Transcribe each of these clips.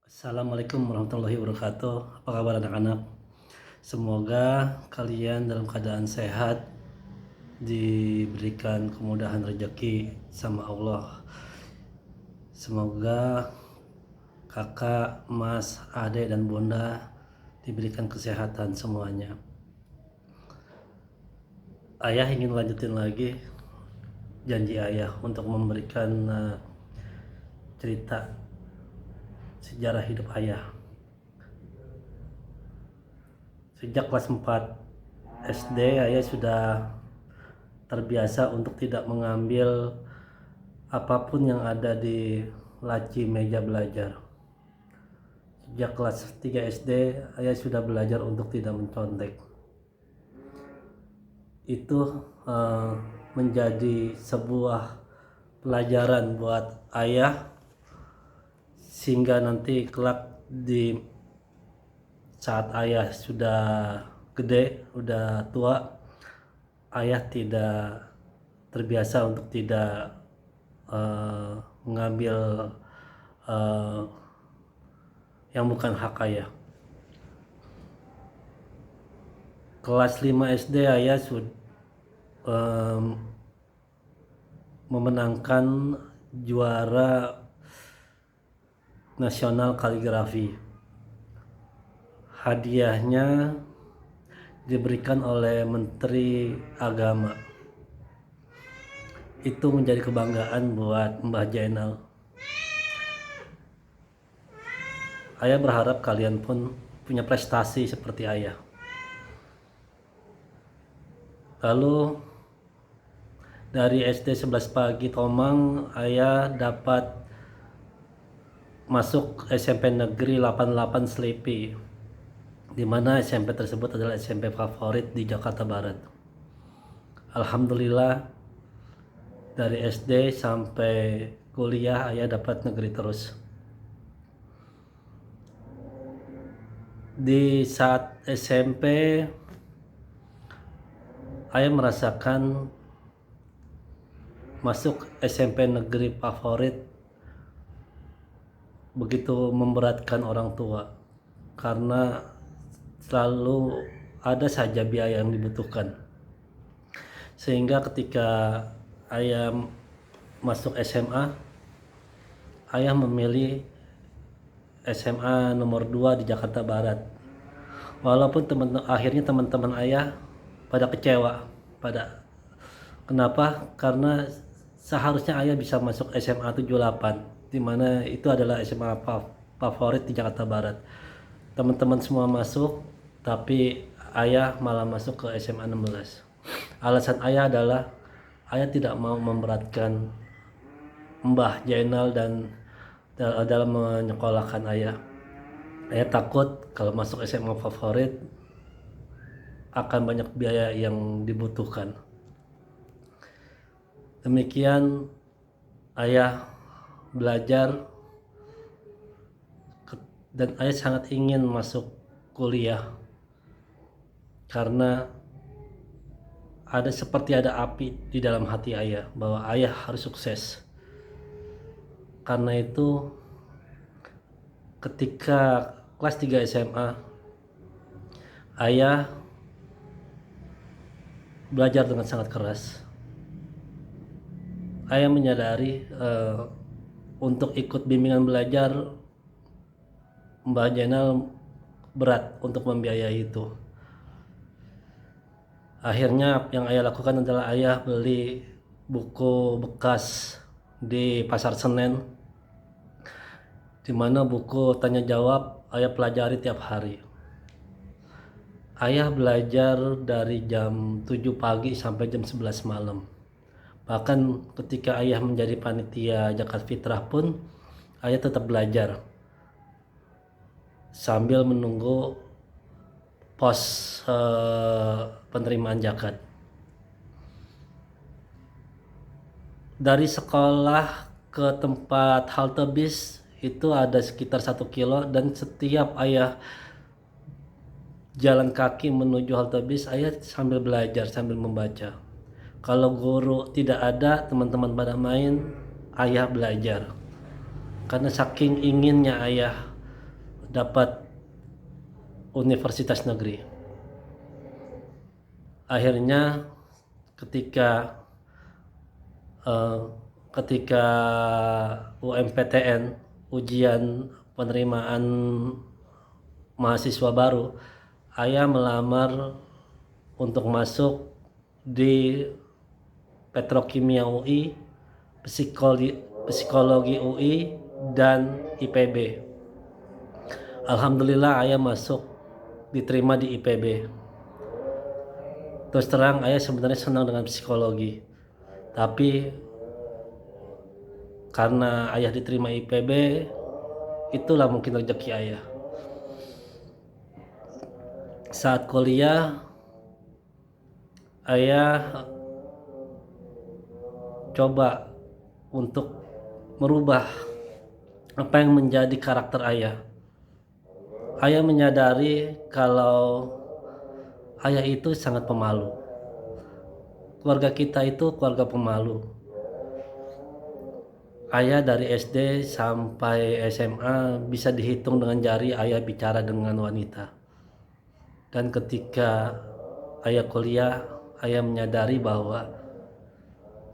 Assalamualaikum warahmatullahi wabarakatuh. Apa kabar anak-anak? Semoga kalian dalam keadaan sehat, diberikan kemudahan rezeki sama Allah. Semoga kakak, mas, adik, dan bunda diberikan kesehatan semuanya. Ayah ingin lanjutin lagi janji ayah untuk memberikan cerita sejarah hidup ayah. Sejak kelas 4 SD, ayah sudah terbiasa untuk tidak mengambil apapun yang ada di laci meja belajar. Sejak kelas 3 SD, ayah sudah belajar untuk tidak mencontek. Itu menjadi sebuah pelajaran buat ayah, sehingga nanti kelak di saat ayah sudah gede, udah tua, ayah tidak terbiasa untuk tidak mengambil yang bukan hak ayah. Kelas 5 SD ayah sudah memenangkan juara nasional kaligrafi. Hadiahnya diberikan oleh Menteri Agama. Itu menjadi kebanggaan buat Mbah Jainal. Ayah berharap kalian pun punya prestasi seperti ayah. Lalu dari SD 11 pagi Tomang, ayah dapat masuk SMP Negeri 88 Sleepy, di mana SMP tersebut adalah SMP favorit di Jakarta Barat. Alhamdulillah, dari SD sampai kuliah ayah dapat negeri terus. Di saat SMP, ayah merasakan masuk SMP negeri favorit begitu memberatkan orang tua, karena selalu ada saja biaya yang dibutuhkan. Sehingga ketika ayah masuk SMA, ayah memilih SMA nomor 2 di Jakarta Barat. Walaupun akhirnya teman-teman ayah pada kecewa. Kenapa? Karena seharusnya ayah bisa masuk SMA 78, di mana itu adalah SMA favorit di Jakarta Barat. Teman-teman semua masuk, tapi ayah malah masuk ke SMA 16. Alasan ayah adalah ayah tidak mau memberatkan Mbah Jainal dan dalam menyekolahkan ayah. Ayah takut kalau masuk SMA favorit akan banyak biaya yang dibutuhkan. Demikian ayah belajar, dan ayah sangat ingin masuk kuliah karena seperti ada api di dalam hati ayah bahwa ayah harus sukses. Karena itu ketika kelas 3 SMA, ayah belajar dengan sangat keras. Ayah menyadari untuk ikut bimbingan belajar Mbah Jainal berat untuk membiayai itu. Akhirnya yang ayah lakukan adalah ayah beli buku bekas di Pasar Senen, di mana buku tanya jawab ayah pelajari tiap hari. Ayah belajar dari jam 7 pagi sampai jam 11 malam. Bahkan ketika ayah menjadi panitia Zakat Fitrah pun ayah tetap belajar sambil menunggu pos penerimaan zakat. Dari sekolah ke tempat halte bis itu ada sekitar 1 kilo, dan setiap ayah jalan kaki menuju halte bis, ayah sambil belajar, sambil membaca. Kalau guru tidak ada, teman-teman pada main, ayah belajar. Karena saking inginnya ayah dapat universitas negeri. Akhirnya ketika eh, ketika UMPTN, ujian penerimaan mahasiswa baru, ayah melamar untuk masuk di Petrokimia UI, Psikologi UI, dan IPB. Alhamdulillah ayah masuk, diterima di IPB. Terus terang ayah sebenarnya senang dengan psikologi, tapi karena ayah diterima IPB, itulah mungkin rezeki ayah. Saat kuliah, ayah coba untuk merubah apa yang menjadi karakter ayah. Ayah menyadari kalau ayah itu sangat pemalu. Keluarga kita itu keluarga pemalu. Ayah dari SD sampai SMA bisa dihitung dengan jari ayah bicara dengan wanita. Dan ketika ayah kuliah, ayah menyadari bahwa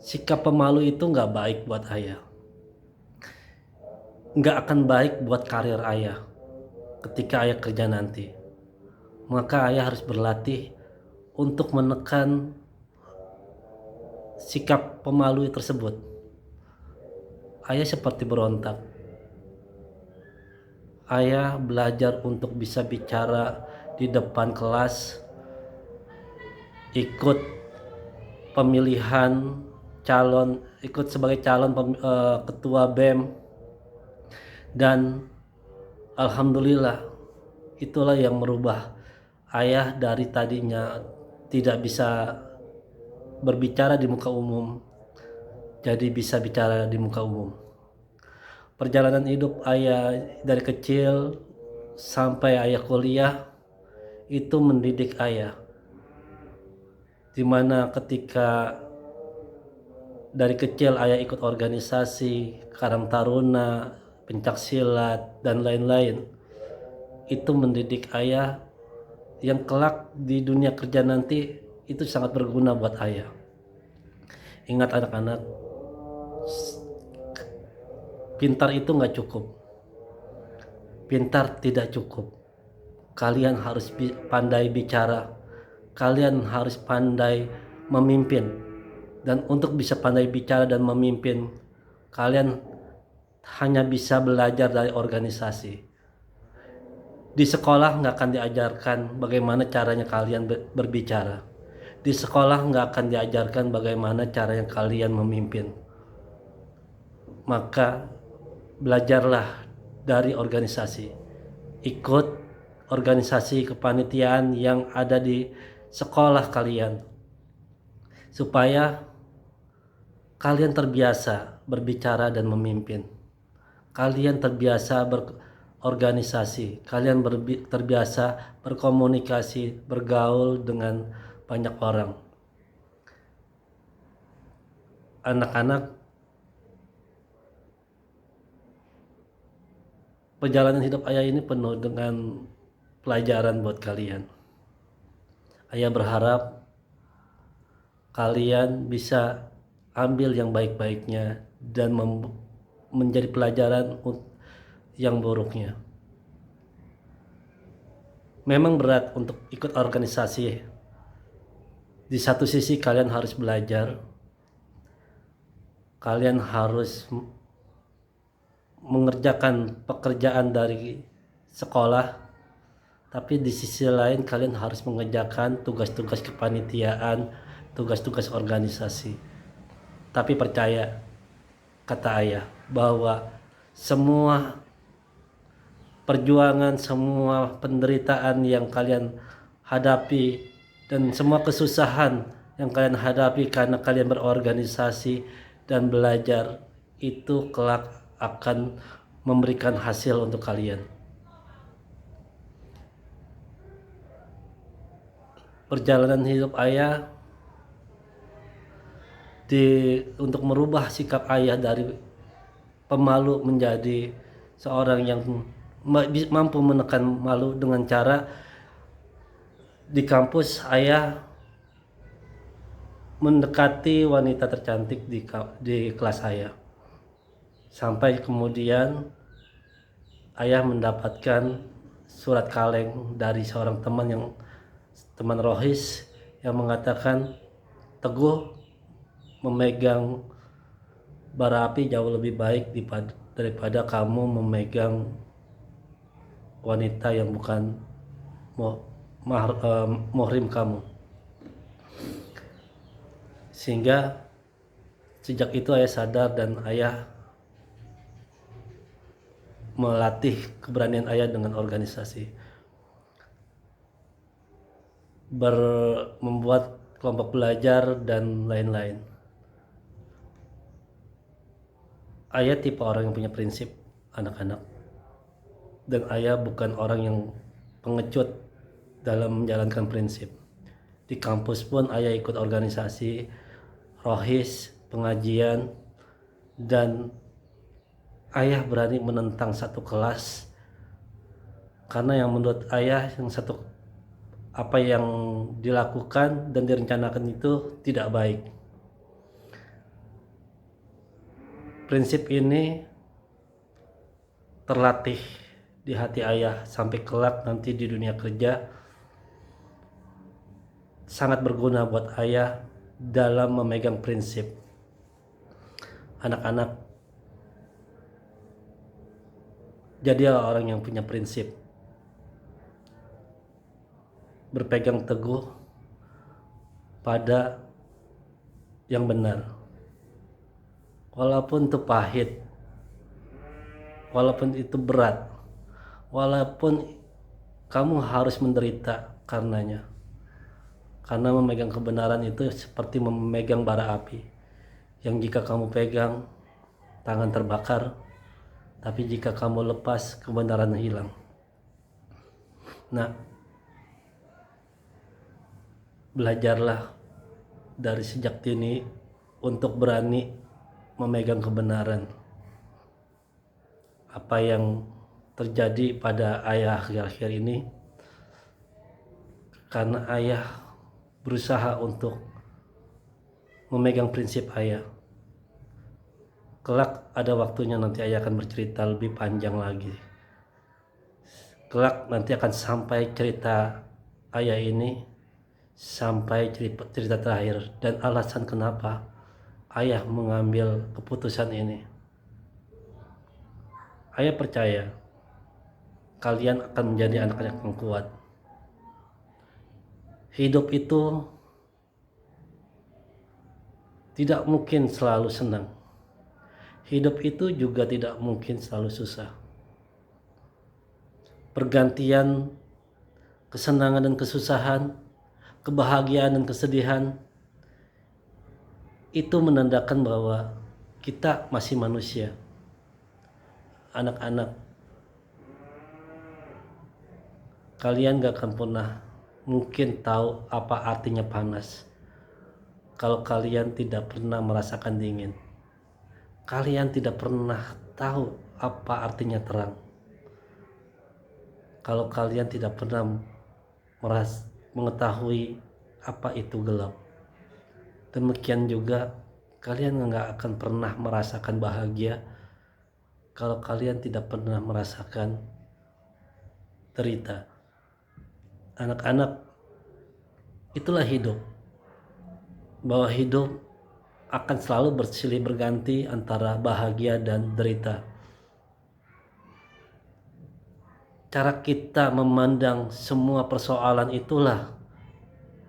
sikap pemalu itu nggak baik buat ayah. Nggak akan baik buat karir ayah ketika ayah kerja nanti. Maka ayah harus berlatih untuk menekan sikap pemalu tersebut. Ayah seperti berontak. Ayah belajar untuk bisa bicara di depan kelas, ikut pemilihan calon, ikut sebagai calon ketua BEM, dan alhamdulillah itulah yang merubah ayah dari tadinya tidak bisa berbicara di muka umum jadi bisa bicara di muka umum. Perjalanan hidup ayah dari kecil sampai ayah kuliah itu mendidik ayah, dimana ketika dari kecil ayah ikut organisasi Karang Taruna, pencak silat, dan lain-lain. Itu mendidik ayah yang kelak di dunia kerja nanti itu sangat berguna buat ayah. Ingat anak-anak, pintar itu nggak cukup. Pintar tidak cukup. Kalian harus pandai bicara. Kalian harus pandai memimpin. Dan untuk bisa pandai bicara dan memimpin, kalian hanya bisa belajar dari organisasi. Di sekolah nggak akan diajarkan bagaimana caranya kalian berbicara. Di sekolah nggak akan diajarkan bagaimana caranya kalian memimpin. Maka belajarlah dari organisasi. Ikut organisasi kepanitiaan yang ada di sekolah kalian, supaya kalian terbiasa berbicara dan memimpin. Kalian terbiasa berorganisasi. Kalian terbiasa berkomunikasi, bergaul dengan banyak orang. Anak-anak, perjalanan hidup ayah ini penuh dengan pelajaran buat kalian. Ayah berharap kalian bisa ambil yang baik-baiknya dan menjadi pelajaran yang buruknya. Memang berat untuk ikut organisasi. Di satu sisi kalian harus belajar, kalian harus mengerjakan pekerjaan dari sekolah, tapi di sisi lain kalian harus mengerjakan tugas-tugas kepanitiaan, tugas-tugas organisasi. Tapi percaya, kata ayah, bahwa semua perjuangan, semua penderitaan yang kalian hadapi, dan semua kesusahan yang kalian hadapi karena kalian berorganisasi dan belajar, itu kelak akan memberikan hasil untuk kalian. Perjalanan hidup ayah untuk merubah sikap ayah dari pemalu menjadi seorang yang mampu menekan malu dengan cara di kampus ayah mendekati wanita tercantik di kelas ayah, sampai kemudian ayah mendapatkan surat kaleng dari seorang teman rohis yang mengatakan, Teguh memegang bara api jauh lebih baik daripada kamu memegang wanita yang bukan muhrim kamu. Sehingga sejak itu ayah sadar dan ayah melatih keberanian ayah dengan organisasi, membuat kelompok belajar dan lain-lain. Ayah tipe orang yang punya prinsip anak-anak, dan ayah bukan orang yang pengecut dalam menjalankan prinsip. Di kampus pun ayah ikut organisasi, rohis, pengajian, dan ayah berani menentang satu kelas karena yang menurut ayah apa yang dilakukan dan direncanakan itu tidak baik. Prinsip ini terlatih di hati ayah sampai kelak nanti di dunia kerja sangat berguna buat ayah dalam memegang prinsip. Anak-anak, jadilah orang yang punya prinsip, berpegang teguh pada yang benar, walaupun itu pahit, walaupun itu berat, walaupun kamu harus menderita karenanya. Karena memegang kebenaran itu seperti memegang bara api, yang jika kamu pegang tangan terbakar, tapi jika kamu lepas kebenaran hilang. Nah, belajarlah dari sejak dini untuk berani memegang kebenaran. Apa yang terjadi pada ayah akhir-akhir ini, karena ayah berusaha untuk memegang prinsip ayah. Kelak ada waktunya nanti ayah akan bercerita lebih panjang lagi. Kelak nanti akan sampai cerita ayah ini sampai cerita terakhir dan alasan kenapa ayah mengambil keputusan ini. Ayah percaya kalian akan menjadi anak-anak yang kuat. Hidup itu tidak mungkin selalu senang. Hidup itu juga tidak mungkin selalu susah. Pergantian kesenangan dan kesusahan, kebahagiaan dan kesedihan, itu menandakan bahwa kita masih manusia. Anak-anak, kalian gak akan pernah mungkin tahu apa artinya panas kalau kalian tidak pernah merasakan dingin. Kalian tidak pernah tahu apa artinya terang kalau kalian tidak pernah mengetahui apa itu gelap. Demikian juga kalian nggak akan pernah merasakan bahagia kalau kalian tidak pernah merasakan derita. Anak-anak, itulah hidup. Bahwa hidup akan selalu bersilih berganti antara bahagia dan derita. Cara kita memandang semua persoalan itulah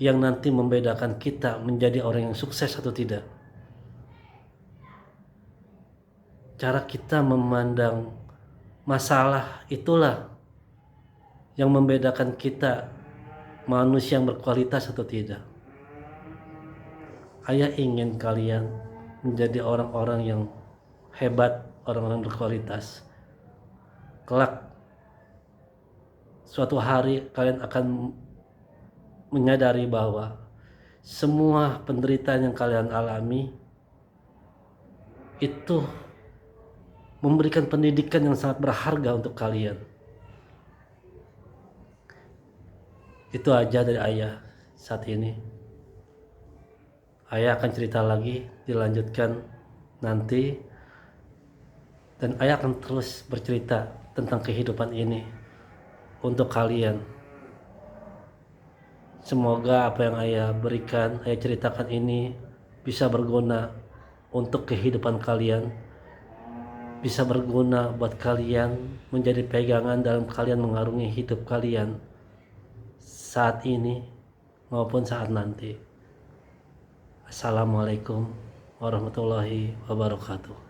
yang nanti membedakan kita menjadi orang yang sukses atau tidak. Cara kita memandang masalah itulah yang membedakan kita manusia yang berkualitas atau tidak. Ayah ingin kalian menjadi orang-orang yang hebat, orang-orang berkualitas. Kelak suatu hari kalian akan menyadari bahwa semua penderitaan yang kalian alami itu memberikan pendidikan yang sangat berharga untuk kalian. Itu aja dari ayah saat ini. Ayah akan cerita lagi, dilanjutkan nanti, dan ayah akan terus bercerita tentang kehidupan ini untuk kalian. Semoga apa yang ayah berikan, ayah ceritakan ini bisa berguna untuk kehidupan kalian, bisa berguna buat kalian, menjadi pegangan dalam kalian mengarungi hidup kalian saat ini maupun saat nanti. Assalamualaikum warahmatullahi wabarakatuh.